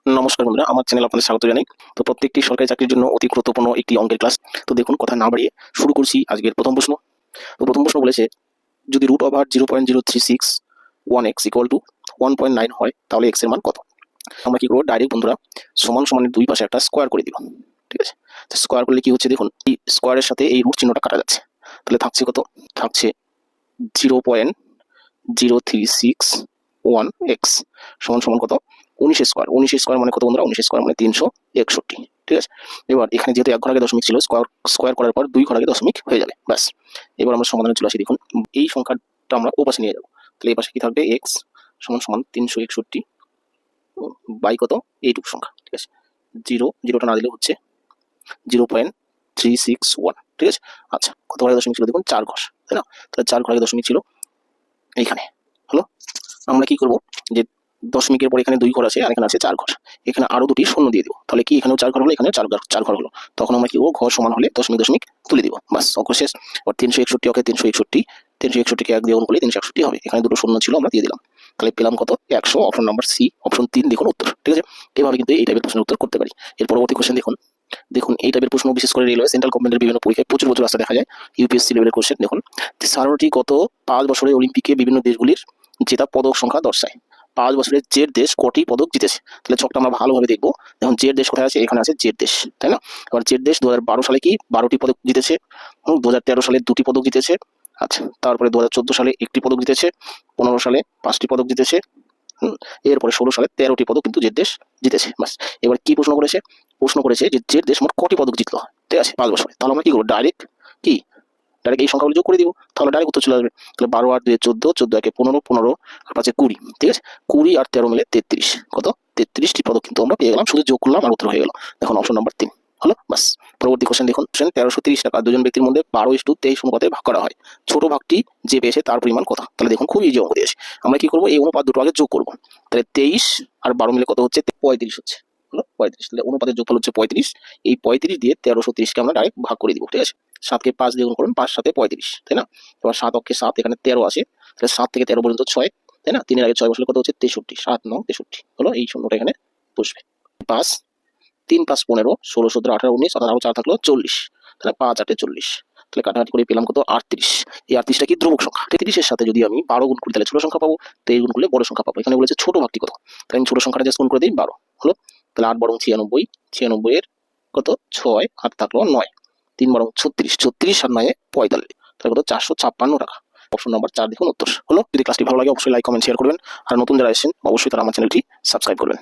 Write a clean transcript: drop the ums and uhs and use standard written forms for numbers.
নমস্কার বন্ধুরা, আমার চ্যানেল আপনাদের স্বাগত জানাই। তো প্রত্যেকটি সরকারি চাকরির জন্য অতি গুরুত্বপূর্ণ একটি অঙ্কের ক্লাস। তো দেখুন, কথা না বাড়িয়ে শুরু করছি আজকের প্রথম প্রশ্ন। তো প্রথম প্রশ্ন বলেছে, যদি root over 0.0361x equal to 1.9 হয় তাহলে এক্স এর মান কত? আমরা কি করবো, ডাইরেক্ট বন্ধুরা সমান সমানের দুই পাশে একটা স্কোয়ার করে দিব। ঠিক আছে, স্কোয়ার করলে কি হচ্ছে দেখুন, এই স্কোয়ারের সাথে এই রুট চিহ্নটা কাটা যাচ্ছে। তাহলে থাকছে কত? থাকছে 0.0361x সমান সমান কত? 19 স্কোয়ার। 19 স্কোয়ার মানে কত বন্ধুরা? 19 স্কোয়ার মানে 361। ঠিক আছে, এবার এখানে যেহেতু এক ঘর আগে দশমিক ছিল, স্কোয়ার করার পর দুই ঘর আগে দশমিক হয়ে যাবে, ব্যাস। এবার আমরা সমাধানে চলে আসি। দেখুন, এই সংখ্যাটা আমরা ও পাশে নিয়ে যাবো। তাহলে এই পাশে কি থাকবে? এক্স সমান সমান 361 বাই কত? এইটুকু সংখ্যা। ঠিক আছে, জিরোটা না দিলে হচ্ছে 0.361। ঠিক আছে, আচ্ছা, কত ঘরে দশমিক ছিল দেখুন? 4 ঘর, তাই না? তাহলে 4 ঘরে দশমিক ছিল এইখানে। হলো, আমরা কি করবো, যে দশমিকের পর এখানে 2 ঘর আছে আর এখানে আছে 4 ঘর, এখানে আরো দুটি শূন্য দিয়ে দিব। তাহলে কি এখানেও 4 ঘর হলো, এখানেও 4 ঘর হলো। তখন আমরা কি করবো, ঘর সমান হলে দশমিক দশমিক তুলে দিব, বাস, অঙ্ক শেষ। আর 361 ওকে 361কে 1 দিয়ে গুণ করলে 361 হবে। এখানে দুটো শূন্য ছিল, আমরা দিয়ে দিলাম। তাহলে পেলাম কত? 100। অপশন নাম্বার সি, অপশন 3 দেখুন উত্তর। ঠিক আছে, এভাবে কিন্তু এই টাইপের প্রশ্নের উত্তর করতে পারি। এর পরবর্তী কোশ্চেন দেখুন এই টাইপের প্রশ্ন বিশেষ করে রেলওয়ে সেন্ট্রাল গভর্নমেন্টের বিভিন্ন পরীক্ষায় প্রচুর রাস্তা দেখা যায়। ইউপিএসসি লেভেলের কোশ্চেন দেখুন, সার্বটি গত 5 বছরে অলিম্পিকে বিভিন্ন দেশগুলির জেতা পদক সংখ্যা দর্শায়। 5 বছরে জেড দেশ কটি পদক জিতেছে? তাহলে ছকটা আমরা ভালোভাবে দেখবো। দেখুন, জেড দেশ কোথায় আছে? এখানে আছে জেড দেশ, তাই না? এবার জেড দেশ 2012 সালে কি 12টি পদক জিতেছে, 2013 সালে 2টি পদক জিতেছে, আচ্ছা, তারপরে 2014 সালে 1টি পদক জিতেছে, 15 সালে 5টি পদক জিতেছে, এরপরে 16 সালে 13টি পদক কিন্তু জেড দেশ জিতেছে, বাস। এবার কি প্রশ্ন করেছে? প্রশ্ন করেছে যে জেড দেশ মোট কটি পদক জিতলো, ঠিক আছে, 5 বছরে। তাহলে আমরা কি করবো, ডাইরেক্ট এই সংখ্যাগুলো যোগ করে দিব, তাহলে ডাইরেক্ট উত্তর চলে আসবে। তাহলে 12 আর 2 14, 14 একে 15, 15 আর 5 20। ঠিক আছে, 20 আর 13 মিলে 33। কত? 33টি পদক কিন্তু আমরা পেয়ে গেলাম, শুধু যোগ করলাম আর উত্তর হয়ে গেল। দেখুন, অপশন নাম্বার 3 হলো, বাস। পরবর্তী কোশ্চেন দেখুন, 1330 টাকা দুজন ব্যক্তির মধ্যে 12:23 অনুপাতে ভাগ করা হয়। ছোট ভাগটি যে পেয়েছে তার পরিমাণ কত? তাহলে দেখুন, খুব ইজি অঙ্ক দিয়েছে। আমরা কি করবো, এই অনুপাত দুটো আগে যোগ করবো। তাহলে 23 আর 12 মিলে কত হচ্ছে? 35 হচ্ছে, হলো 35। তাহলে অনুপাতের যোগফল হচ্ছে 35। এই 35 দিয়ে 1330কে আমরা ডাইরেক্ট ভাগ করে দিব। ঠিক আছে, 7কে 5 দিয়ে গুণ করুন, 5 7 35, তাই না? এবার 7 অক্ষে 7, এখানে 13 আছে, তাহলে 7 থেকে 13 পর্যন্ত 6, তাই না? 3 এর আগে 6 বসলে কত হচ্ছে? 63। 7 9 63 হলো, এই শূন্যটা এখানে বসবে। 5 3 + 15 16 17 18 19, আরো 4 থাকলো 40। তাহলে 5 8 40। তাহলে কাটাকাটি করে পেলাম কত? 38। এই 38টা কি ধ্রুবক সংখ্যা। 33 এর সাথে যদি আমি 12 গুণ করি তাহলে ছোট সংখ্যা পাবো, 23 গুণ করলে বড় সংখ্যা পাবো। এখানে বলেছে ছোট ভাগটি কত, তাহলে আমি ছোট সংখ্যাটা জাস্ট গুণ করে দিই, 12 হলো। তাহলে 8 বরং 96, 96 এর কত? 6, আর থাকলো 9, 3 বরং 36, 36 আর 9 45, তাহলে কত? 456 টাকা। অপশন নাম্বার 4 দেখুন উত্তর হলো। যদি ক্লাসটি ভালো লাগে অবশ্যই লাইক কমেন্ট শেয়ার করবেন, আর নতুন যারা এসেছেন অবশ্যই তারা আমার চ্যানেলটি সাবস্ক্রাইব করবেন।